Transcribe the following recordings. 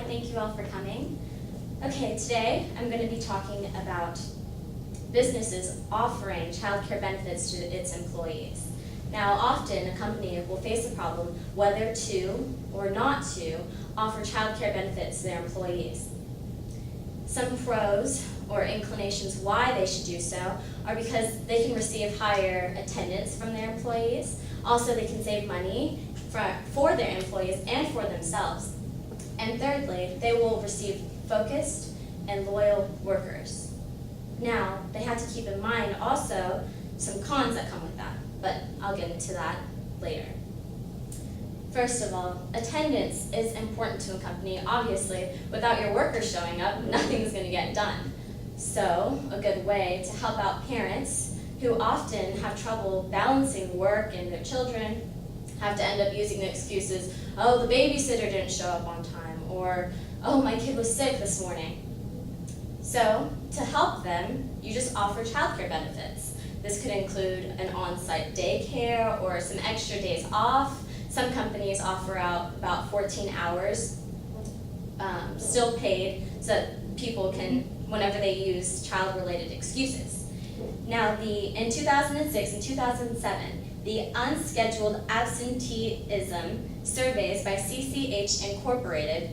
Thank you all for coming. Okay, today I'm going to be talking about businesses offering childcare benefits to its employees. Now, often a company will face a problem whether to or not to offer childcare benefits to their employees. Some pros or inclinations why they should do so are because they can receive higher attendance from their employees. Also, they can save money for their employees and for themselves. And thirdly, they will receive focused and loyal workers. Now, they have to keep in mind also some cons that come with that, but I'll get into that later. First of all, attendance is important to a company. Obviously, without your workers showing up, nothing's going to get done. So, a good way to help out parents who often have trouble balancing work and their children have to end up using the excuses, oh, the babysitter didn't show up on time, or, oh, my kid was sick this morning. So, to help them, you just offer childcare benefits. This could include an on-site daycare or some extra days off. Some companies offer out about 14 hours, still paid, so that people can, whenever they use child-related excuses. Now, in 2006 and 2007, the unscheduled absenteeism surveys by CCH Incorporated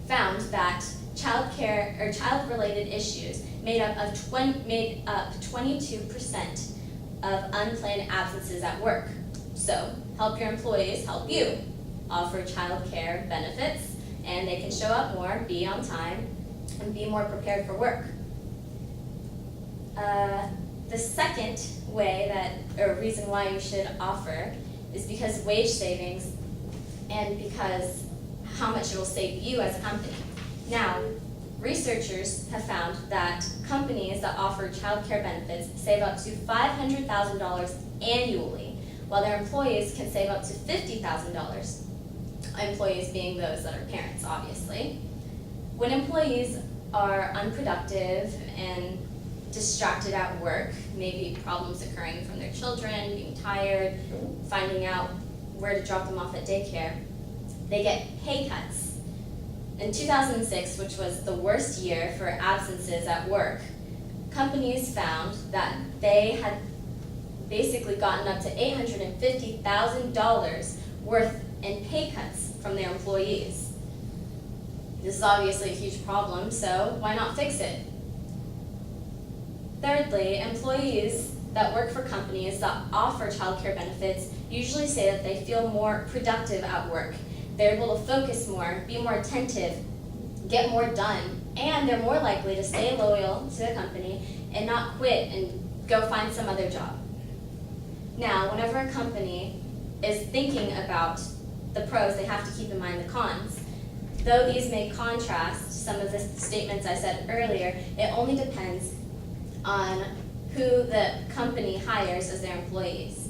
found that childcare or child-related issues made up 22% of unplanned absences at work. So, help your employees help you. Offer child care benefits, and they can show up more, be on time, and be more prepared for work. The second way or reason why you should offer is because wage savings and because how much it will save you as a company. Now, researchers have found that companies that offer child care benefits save up to $500,000 annually, while their employees can save up to $50,000, employees being those that are parents, obviously. When employees are unproductive and distracted at work, maybe problems occurring from their children, being tired, finding out where to drop them off at daycare, they get pay cuts. In 2006, which was the worst year for absences at work, companies found that they had basically gotten up to $850,000 worth in pay cuts from their employees. This is obviously a huge problem, so why not fix it? Thirdly, employees that work for companies that offer childcare benefits usually say that they feel more productive at work. They're able to focus more, be more attentive, get more done, and they're more likely to stay loyal to the company and not quit and go find some other job. Now, whenever a company is thinking about the pros, they have to keep in mind the cons. Though these may contrast some of the statements I said earlier, it only depends on who the company hires as their employees.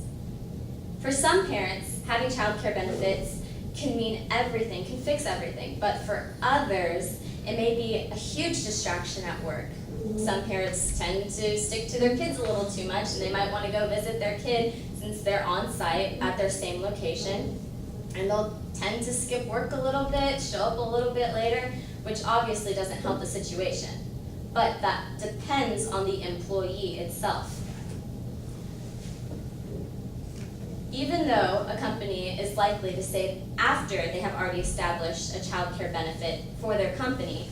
For some parents, having child care benefits can mean everything, can fix everything, but for others, it may be a huge distraction at work. Some parents tend to stick to their kids a little too much, and they might want to go visit their kid since they're on site at their same location, and they'll tend to skip work a little bit, show up a little bit later, which obviously doesn't help the situation. But that depends on the employee itself. Even though a company is likely to save after they have already established a child care benefit for their company,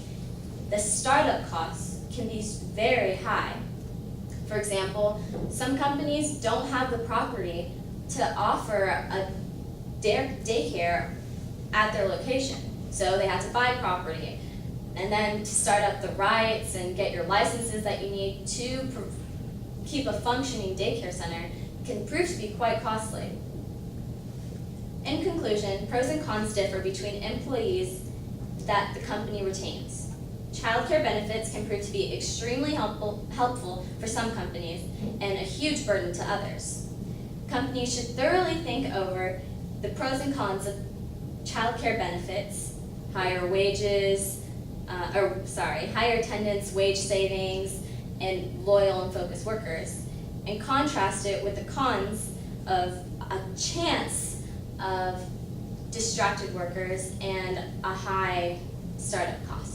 the startup costs can be very high. For example, some companies don't have the property to offer a daycare at their location, so they have to buy property. And then to start up the rights and get your licenses that you need to keep a functioning daycare center can prove to be quite costly. In conclusion, pros and cons differ between employees that the company retains. Childcare benefits can prove to be extremely helpful for some companies and a huge burden to others. Companies should thoroughly think over the pros and cons of childcare benefits, higher wages, higher attendance, wage savings, and loyal and focused workers, and contrast it with the cons of a chance of distracted workers and a high startup costs.